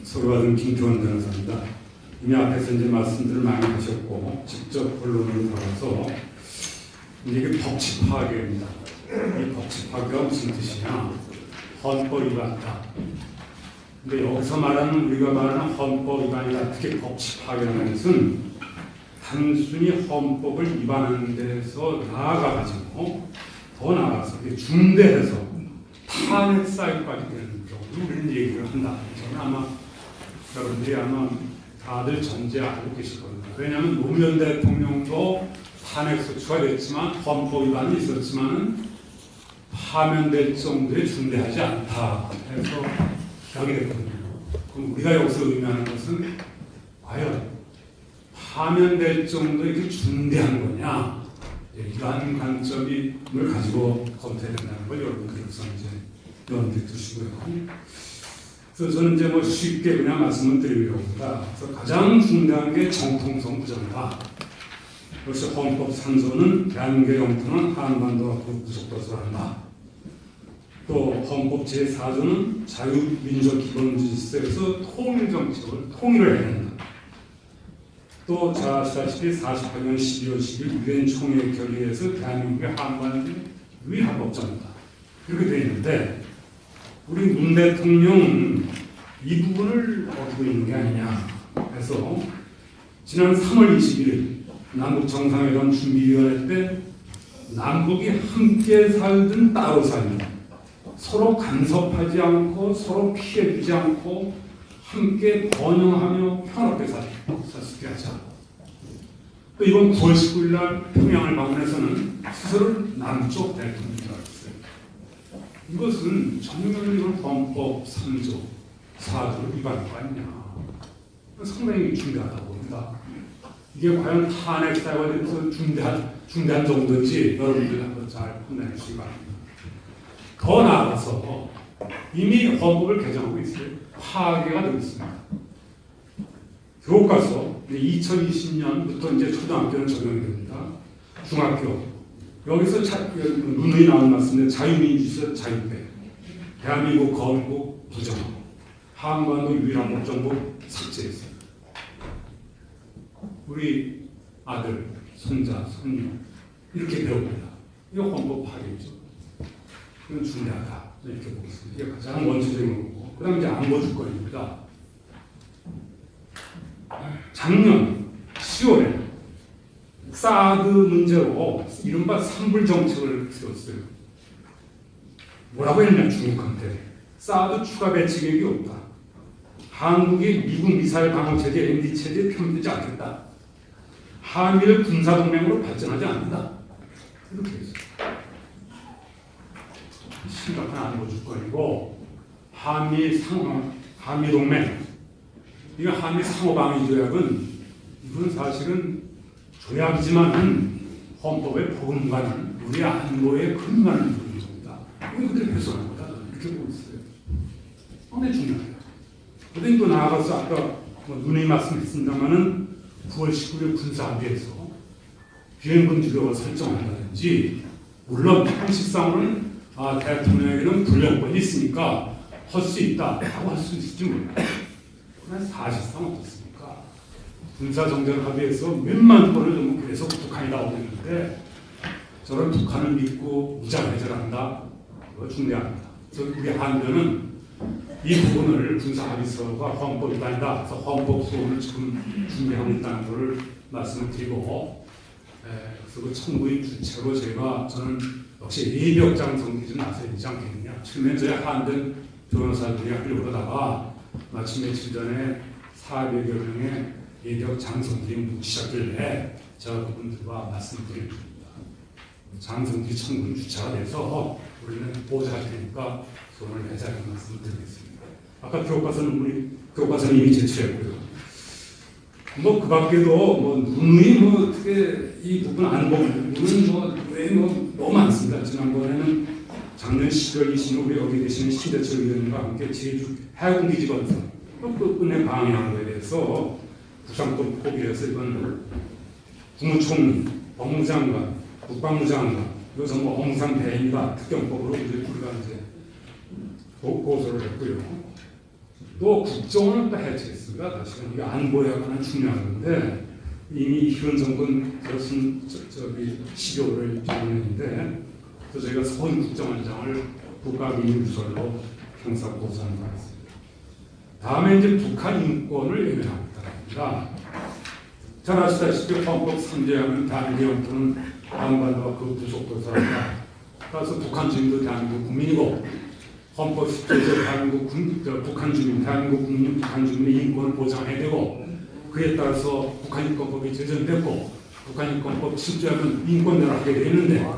소개받은 김태원 변호사입니다. 이미 앞에서 이제 말씀들을 많이 하셨고 직접 본론으로 들어가서 이게 법치 파괴입니다. 이 법치 파괴가 무슨 뜻이냐? 헌법 위반이다. 근데 여기서 말하는 우리가 말하는 헌법 위반이다, 특히 법치 파괴라는 것은 단순히 헌법을 위반하는 데서 나아가가지고 더 나아가서 중대해서 탄핵 사유까지 되는 경우 우리는 얘기를 한다. 저는 아마 여러분들이 아마 다들 전제 알고 계실 겁니다. 왜냐하면 노무현 대통령도 탄핵 소추가 됐지만 헌법 위반이 있었지만은 파면될 정도의 중대하지 않다 해서 기각이 됐거든요. 그럼 우리가 여기서 의미하는 것은 과연 파면될 정도의 이렇게 중대한 거냐, 이러한 관점을 가지고 검토해야 된다는 걸 여러분들께서 이제 염두에 두시고요. 그래서 저는 이제 뭐 쉽게 그냥 말씀을 드리려고 합니다. 그래서 가장 중대한 게 정통성 부정이다. 그래서 헌법 3조는 대한민국의 영토는 한반도와 구속도서를 한다. 또 헌법 제4조는 자유민족 기본질서에서 통일정책을 통일을 해야 된다. 또 잘 아시다시피 48년 12월 10일 유엔 총회 결의에서 대한민국의 한반도의 위헌법정이다. 이렇게 되어 있는데 우리 문 대통령은 이 부분을 어기고 있는 게 아니냐 해서 지난 3월 21일 남북 정상회담 준비위원회 때 남북이 함께 살든 따로 살든 서로 간섭하지 않고 서로 피해주지 않고 함께 번영하며 평화롭게 살 수 있게 하자. 또 이번 9월 19일 날 평양을 방문해서는 스스로를 남쪽 대통령이라고 했어요. 이것은 정면으로 이건 헌법 3조, 4조를 위반한 거 아니냐. 상당히 중대하다고 봅니다. 이게 과연 탄핵 사유가 돼서 중대한 정도인지 여러분들 한번 잘 판단해 주시기 바랍니다. 더 나아가서 이미 헌법을 개정하고 있어요. 파괴가 되고 있습니다. 교과서 2020년부터 이제 초등학교는 적용이 됩니다. 중학교 여기서 누누이 나온 말씀인데 자유민주주의 자유배, 대한민국 거국국 부정, 한반도 유일한 법정국 삭제했어요. 우리 아들, 손자, 손녀 이렇게 배웁니다. 이거 헌법 파괴죠. 이건 중대하다. 이렇게 보겠습니다. 이게 가장 원칙적인 거고, 그 다음에 이제 안보 주권입니다. 작년 10월에 사드 문제로 이른바 산불 정책을 세웠어요. 뭐라고 했냐, 중국한테. 사드 추가 배치 계획이 없다. 한국이 미국 미사일 방어 체제, MD 체제에 편들지 않겠다. 한미를 군사 동맹으로 발전하지 않는다. 이렇게 했어요. 심각한 안보 주권이고, 한미 동맹, 이 한미 상호방위 조약은 이건 사실은 조약이지만은 헌법에 포함하는 우리 안보에 근간을 두는 겁니다. 이건 그대로 훼손한 거다. 이렇게 보고 있어요. 상당히 중요해요. 그런데 또 나아가서 아까 누누이 말씀했습니다만은 9월 19일 군사합의에서 비행금지법을 설정한다든지, 물론 형식상으로는 대통령에게는 불령권이 있으니까 할 수 있다라고 할 수 있을지 몰라요. 그러나 사실상 어떻습니까? 군사정전 합의에서 몇만 번을 넘고 계속 북한이 나오고 있는데 저런 북한을 믿고 무장해제한다? 이거 중대합니다. 그래서 우리 한전은 이 부분을 군사합의서가 헌법 위반이다. 그래서 헌법 소원을 지금 준비하고 있다는 것을 말씀을 드리고, 그래서 그 청구인 주체로 저는 역시 예벽장 정비 좀 나서야 되지 않겠느냐. 처음에 저희 한전 변호사들이 하려고 그러다가 마침 며칠 전에 400여 명의 예벽 장성들이 묻기 시작길래 제가 그분들과 말씀드립니다. 장성들이 청구인 주체가 돼서 우리는 보호할 테니까 소원을 내자는 말씀을 드리겠습니다. 아까 교과서는 이미 제출했고요. 그 밖에도 누누이 어떻게 이 부분 안 보면 너무 많습니다. 지난번에는 작년 10월 20일 우리 여기 계시는 신대철 의원님과 함께 제주 해군기지 건설 끝내 방해한 것에 대해서 부상권 포기해서 이건 국무총리, 법무장관, 국방부장관, 이거 전부 엄상 배임이다 특경법으로 우리가 이제 고소를 했고요. 또 국정원을 또 해체했습니다. 사실은 이게 안보야가 중요한 건데 이미 현 정권 저기 12월을 지냈는데 또 저희가 서훈 국정원장을 국가기밀부설로 형사 고소한 바 있습니다. 다음에 이제 북한 인권을 외면하고 있다랍니다. 잘 아시다시피 헌법 3조하면 대한민국은 한반도와 그 부속도서다. 따라서 북한 주민도 대한민국 국민이고 헌법 10조에서 북한 주민, 대한민국 국민, 북한 주민의 인권을 보장해야 되고 그에 따라서 북한인권법이 제정됐고 북한인권법 7조하면 인권대로 하게 되는데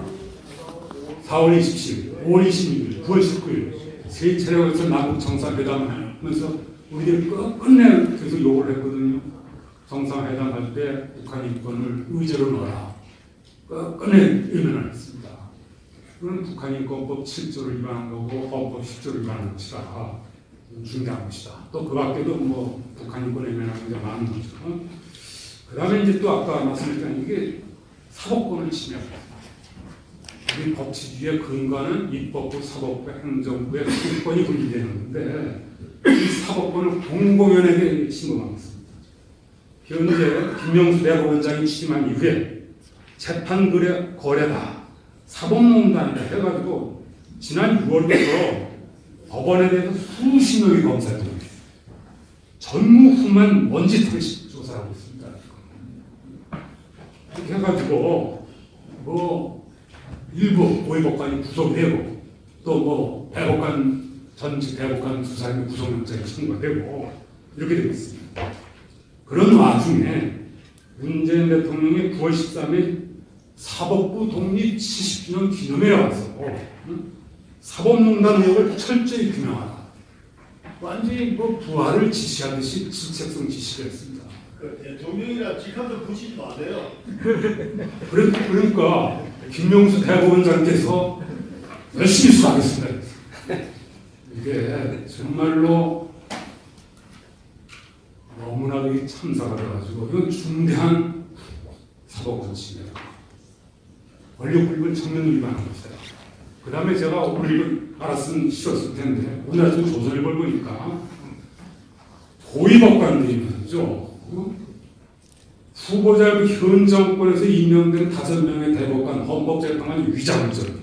4월 27일, 5월 26일, 9월 19일 세 차례에서 남북 정상회담을 하면서 우리들이 끝내 계속 요구를 했거든요. 정상회담 할 때 북한 인권을 의제로 넣어라. 끝내 의논을 했습니다. 그건 북한인권법 7조를 위반한 거고 헌법 10조를 위반한 것이다. 중대한 것이다. 또 그 밖에도 뭐 북한인권 외면하는 게 많은 거죠. 그 다음에 이제 또 아까 말씀드렸던 이게 사법권을 침해합니다. 우리 법치주의의 근간은 입법부, 사법부, 행정부의 수권이 분리되는 건데 이 사법권을 공공연하게 침범하고 있습니다. 현재 김명수 대법원장이 취임한 이후에 재판 거래다, 사법농단이다 해가지고 지난 6월부터 법원에 대해서 수십 명의 검사들이 전무후무한 먼지털이 조사하고 있습니다. 이렇게 해가지고 뭐 일부 고위법관이 구속되고 또 뭐 대법관 전직 대법관 두 사람이 구속영장이 청구되고 이렇게 되고 있습니다. 그런 와중에 문재인 대통령이 9월 13일 사법부 독립 70주년 기념회에 와서 사법농단 의혹을 철저히 규명하라. 완전히 뭐 부활을 지시하듯이 질책성 지시를 했습니다. 대통령이라 직함도 붙이지 마세요. 그러니까 김명수 대법원장께서 열심히 수사하겠습니다. 이게 정말로 너무나도 이 참사가 돼가지고 이건 중대한 사법권 침해다. 권력 불입을 정면 위반한 것이다. 그 다음에 제가 오늘 이걸 알았으면 싫었을 텐데 오늘 아침 조선일보를 보니까 고위법관들이 말이죠. 후보자 현 정권에서 임명된 5명의 대법관, 헌법재판관 위장전.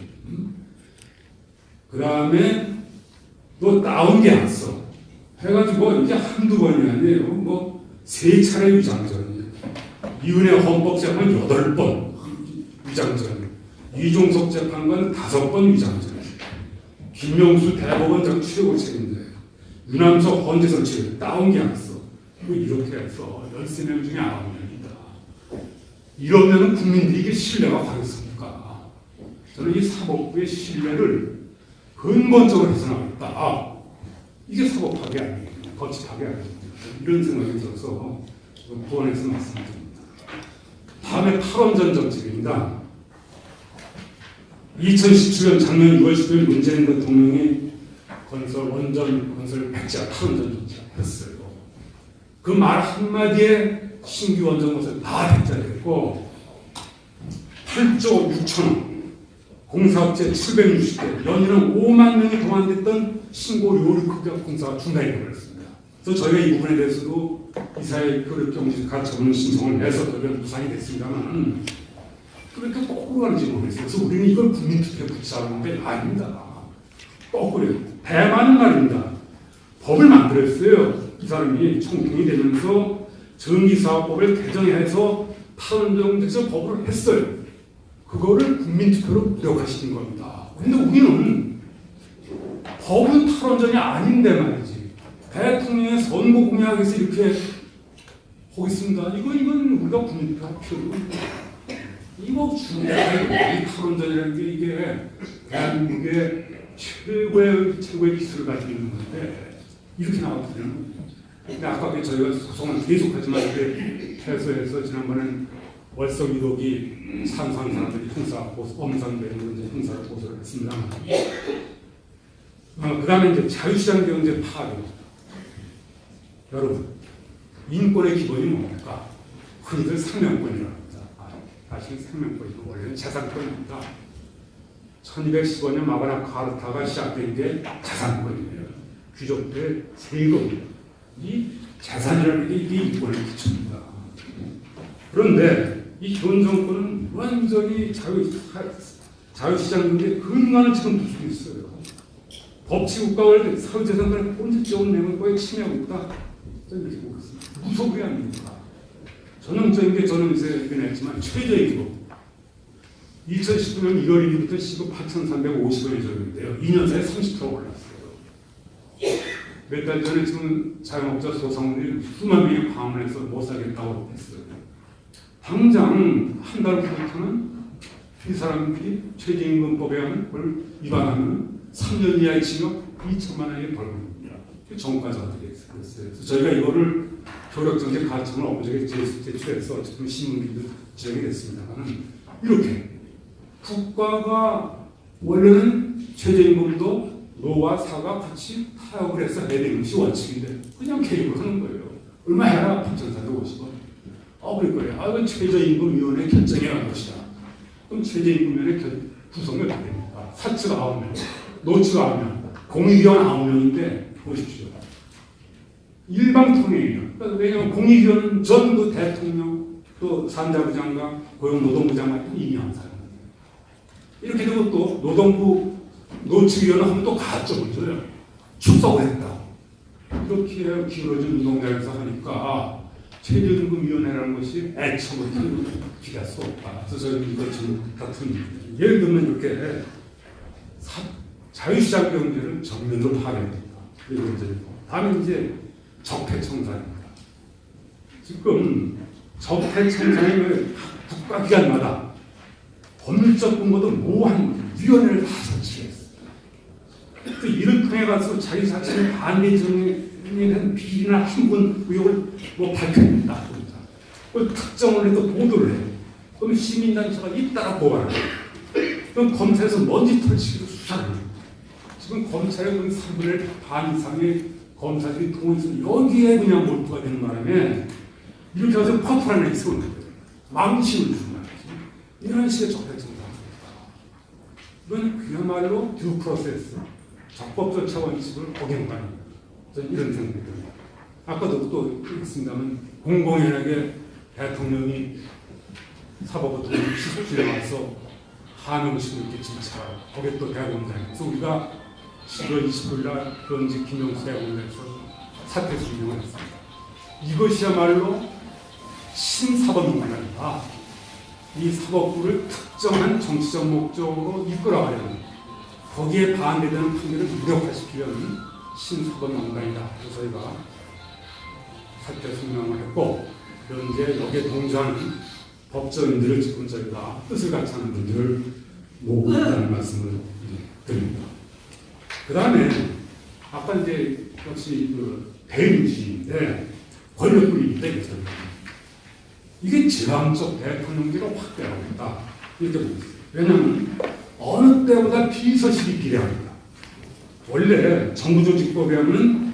그 다음에 또 나온 게 왔어. 해가지고 이게 한두 번이 아니에요. 뭐 3차례 위장전이에요. 이은혜 헌법재판관 8번 위장전. 이종석 재판관 5번 위장전. 김명수 대법원장 최고 책임자예요. 유남석 헌재선 측 나온 게 왔어. 이렇게 해서 13명 중에 9명이다. 이러면 국민들이 이게 신뢰가 가겠습니까? 저는 이 사법부의 신뢰를 근본적으로 훼손하겠다. 이게 사법 파괴 아니에요. 법치 파괴 아니에요. 이런 생각이 들어서 부원에서 말씀드립니다. 다음에 탈원전 정책입니다. 2017년 작년 6월 10일 문재인 대통령이 원전 건설 백지화 탈원전 정책을 했어요. 그 말 한마디에 신규 원전 건설 다 백지화됐고 8조 6천억 공사업체 760개 연인은 5만 명이 동원됐던 신고 요리크기업 공사가 중단이 되어버렸습니다. 그래서 저희가 이 부분에 대해서도 이사회 교육경제 가처분 신청을 해서 그걸 무산이 됐습니다만 그렇게 거꾸로 가는지 모르겠어요. 그래서 우리는 이걸 국민투표에 붙이자는 게 아닙니다. 거꾸로요. 대만은 말입니다. 법을 만들었어요. 이 사람이 총통이 되면서 전기사업법을 개정해서 탈원전에서 법을 했어요. 그거를 국민투표로 무력화시킨 겁니다. 근데 우리는 법은 탈원전이 아닌데 말이지. 대통령의 선거 공약에서 이렇게 하고 있습니다. 이건 우리가 국민투표 할 필요가 이거 중요해요. 이 탈원전이라는 게 이게 대한민국의 최고의 기술을 가지고 있는 건데 이렇게 나왔거든요. 근데 아까 저희가 소송을 계속하지만 이게 패소해서 지난번엔 월성 1호기 산산 사람들이 형사 엄선되는 이제 형사를 고소를 했습니다. 그 다음에 이제 자유시장 경제 파괴입니다. 여러분 인권의 기본이 뭡니까? 흔히들 생명권이라고 합니다. 사실 생명권이 원래는 재산권입니다. 1215년 마그나 카르타가 시작된 게 재산권이에요. 귀족들의 세금, 이 재산이라는 게 이게 이권을 끼칩니다. 그런데 이 현 정권은 완전히 자유시장인데 근간을 지금 두고 있어요. 법치국가를 사회재산권의 본질적인 내용을 거의 침해하고 있다. 저는 이렇게 보고 있습니다. 무소불위 아닙니까? 전형적인 게 저는 이제 얘기했지만 최저임금 2019년 1월 1일부터 시급 8,350원이 적용인데요. 2년 사이에 30% 올랐어요. 몇 달 전에 지금 자영업자 소상공인들이 수만 명이 방문해서 못 사겠다고 했어요. 당장 한 달 후부터는 이 사람들이 최저임금법에 하는 걸 위반하면 3년 이하의 징역 2천만 원의 벌금입니다. 정가자들이 그랬어요. 그래서 저희가 이거를 효력정책 가점을 업무적에 제출해서 지금 신문기도 지정이 됐습니다만 이렇게 국가가 원래는 최저임금도 노와 사가 같이 타협을 해서 해야 되는 것이 원칙인데 그냥 개입을 하는 거예요. 얼마 해라? 8,450원. 그럴 거예요. 이건 최저임금위원회 결정해야 할 것이다. 그럼 최저임금위원회 구성이 어떻게 됩니까? 사측 9명, 노측 9명, 공익위원 9명인데 보십시오. 일방 통행이에요. 왜냐하면 공익위원은 전부 대통령, 또 산자부 장관, 고용노동부 장관 임명한 사람이에요. 이렇게 되고 또 노동부 노측위원은 하면 또 가점을 줘요. 축소를 했다. 이렇게 기울어진 운동장에서 하니까 최저임금위원회라는 것이 애초부터 기대할 수 없다. 그래서 저는 이거 지금 같은 예를 들면 이렇게 자유시장 경제를 정면으로 파괴합니다. 이런 점이고. 다음에 이제 적폐청산입니다. 지금 적폐청산이 국가기관마다 법률적 근거도 모호한 위원회를 다 설치했어요. 또 이를 통해 가서 자기 자신의 반대 정의는 비리나 한분 의혹을 밝혀낸다. 그걸 특정을 해서 보도를 해요. 그럼 시민단체가 잇따라 고발을 해요. 그럼 검찰에서 먼지 털치기로 수사를 해요. 지금 검찰의 3분의 1 반 이상의 검사들이 동원해서 여기에 그냥 몰두가 되는 바람에 이렇게 해서 퍼트라는 세우는 거예요. 망신을 주는 거예요. 이런 식의 적폐청산. 이건 그야말로 듀 프로세스, 적법 절차 원칙을 어긴다는 저는 이런 생각이 듭니다. 아까도 또 있습니다만 공공연하게 대통령이 사법부 시속실에 와서 하명식을 이렇게 진찰하고 거기에 또 대법원장에서 우리가 10월 29일 날 현직 김영수 대법원장에서 사퇴 수명을 했습니다. 이것이야말로 신사법농단이다. 이 사법부를 특정한 정치적 목적으로 이끌어가려는 거기에 반대되는 판결을 무력화시키려는 신사법농단이다. 그래서 저희가 사퇴 수명을 했고 현재 여기에 동조하는 법조인들을 지금 저희가 뜻을 같이 하는 분들을 모으고 있다는 말씀을 드립니다. 그 다음에 아까 이제 역시 그 대민주주의인데 권력분립이다 이거죠. 이게 지방적 대통령제가 확대하고 있다 이렇게 보고 있어요. 왜냐하면 어느 때보다 비서실이 비례합니다. 원래 정부조직법에 하면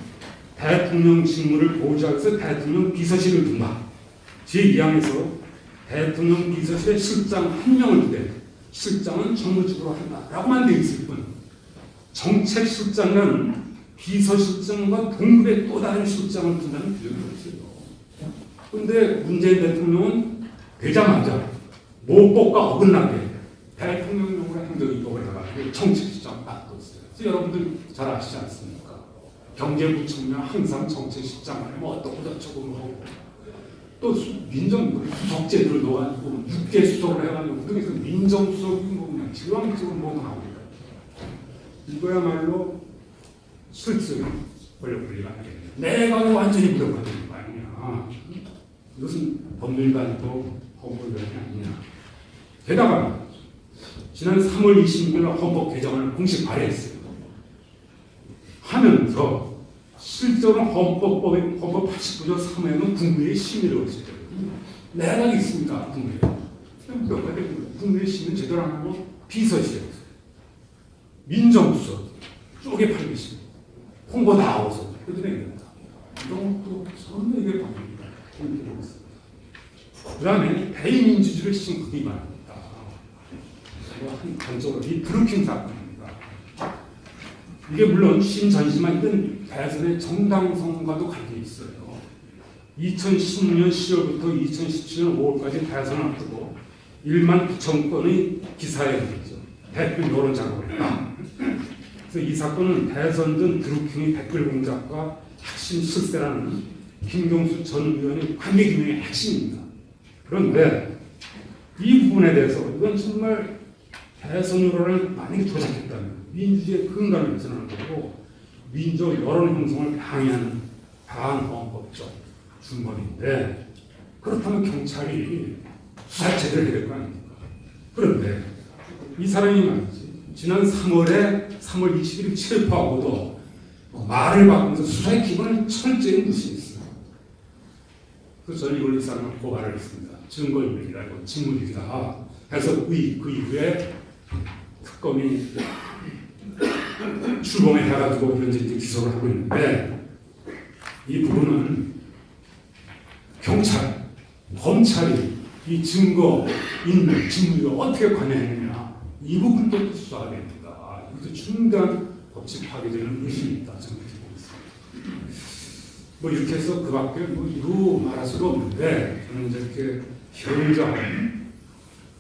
대통령 직무를 보좌하기 위해서 대통령 비서실을 둔다. 제2항에서 대통령 비서실에 실장 1명을 두되 실장은 정무직으로 한다라고만 되어 있을 뿐 정책실장은 비서실장과 동급의 또 다른 실장을 둔다는 규정이 없어요. 그런데 문재인 대통령은 되자마자 모법과 어긋나게 대통령령으로 행정입법을 해가지고 정책실장 딱 뒀어요. 그래서 여러분들 잘 아시지 않습니까? 경제부총장 항상 정책실장 안에 뭐 어떻고 저쩌고 하고 또 민정수석제도를 넣어가지고 6개 수석을 해가지고 그중에서 민정수석이 뭐 그냥 지방직으로 모두 나옵니다. 이거야말로 실질적인 권력분리가 아니겠냐. 내가 완전히 무력화되는 거 아니냐. 이것은 법률도 아니고 헌법이 아니냐. 게다가 지난 3월 26일 헌법 개정안을 공식 발의했어요. 하면서 실제로 헌법 89조 3호에는 국무회의 심의를 했어요. 내각이 있습니다. 국무회의. 무력화되는 거예요. 국무회의 심의는 제대로 안 하고 비서실에 민정수석 쪼개 팔기식 홍보 나와서 그들에게 됩니다. 이런 것도 전혀 이게 방법입니다. 그 다음에 대의민주주의를 심각하게 말합니다. 한 관적으로 이 브루킹 사건입니다. 이게 물론 취임 전시만 이건 대선의 정당성과도 관계 있어요. 2016년 10월부터 2017년 5월까지 대선을 앞두고 1만 9천 건의 기사였죠. 댓글 여론 작업을 했다. 그래서 이 사건은 대선 전 드루킹의 댓글 공작과 핵심 실세라는 김경수 전 의원의 관계기능의 핵심입니다. 그런데 이 부분에 대해서 이건 정말 대선 여론을 만약에 조작했다면 민주주의의 근간을 훼손하는 거고 민족 여론 형성을 방해하는 반헌법적 준범인데 그렇다면 경찰이 수사 제대로 해야 될 거 아닙니까? 그런데 이 사람이 말이지 지난 3월 20일 체포하고도 말을 바꾸면서 수사의 기본을 철저히 무시했어요. 그래서 저는 이걸 이 사람을 고발을 했습니다. 증거인멸이라고 직무유기다 해서 그 이후에 특검이 출범을 해가지고 현재 이제 기소를 하고 있는데 이 부분은 경찰, 검찰이 이 증거, 인멸, 직무유기가 어떻게 관여했느냐 이 부분도 수사가 됩니다. 이것도 중대한 법칙 파괴되는 의심이 있다. 저는 그렇게 보고 있습니다. 뭐 이렇게 해서 그 밖에 뭐 이루 말할 수가 없는데 저는 이제 이렇게 현저한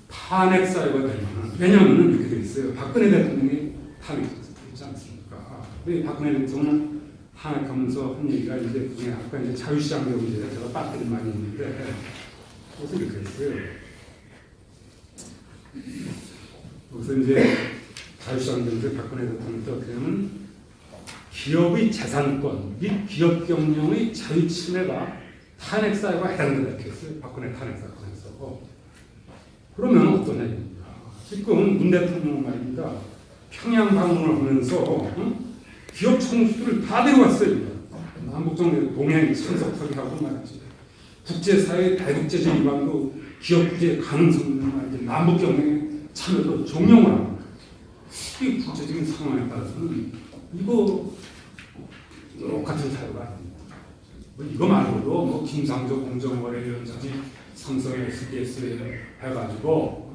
탄핵 사유가 될 만한 왜냐하면 이렇게 되어 있어요. 박근혜 대통령이 탄핵했지 않습니까? 근데 박근혜 대통령 탄핵하면서 한 얘기가 이제 그중에 아까 이제 자유시장 문제에 제가 빠뜨린 말이 있는데 그래서 이렇게 했어요. 그래서 이제 자유시장 문제 박근혜 대통령도 어떻게 하면 기업의 재산권 및 기업 경영의 자유 침해가 탄핵 사유가 해당된다 이렇게 했어요. 박근혜 탄핵 사건에서. 그러면 어떤 얘기입니까? 지금 문 대통령 말입니다. 평양 방문을 하면서 기업 총수들을 다 데려왔어요. 남북정 동행 참석하게 하고 말이지. 국제사회 다국제적 위반도 기업 규제 가능성을 말이지. 남북 경영에 참여도 종용을 합니다. 이 국제적인 상황에 따라서는 이거 똑같은 사유가 아닙니다. 뭐 이거 말고도 뭐 김상조 공정거래위원장이 삼성의 SDS에 해가지고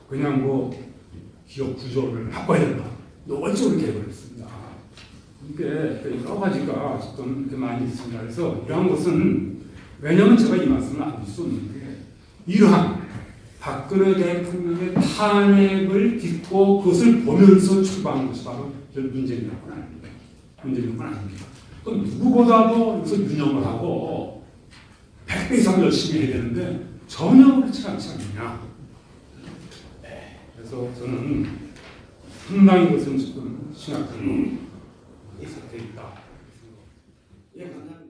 그냥 뭐 기업 구조를 바꿔야 된다. 노골적으로 개발했습니다. 이게 여러 가지가 좀 이렇게 많이 있습니다. 그래서 이러한 것은 왜냐하면 제가 이 말씀을 안 드릴 수 없는 게 이러한 박근혜 대통령의 탄핵을 딛고 그것을 보면서 출발한 것이 바로 문재인 정권 아닙니다. 문재인 정권 아닙니다. 그럼 누구보다도 여기서 유념을 하고 100배 이상 열심히 해야 되는데 전혀 그렇지 않지 않느냐. 그래서 저는 상당히 그것은 지금 심각한 상태에 있다. 예, 감사합니다.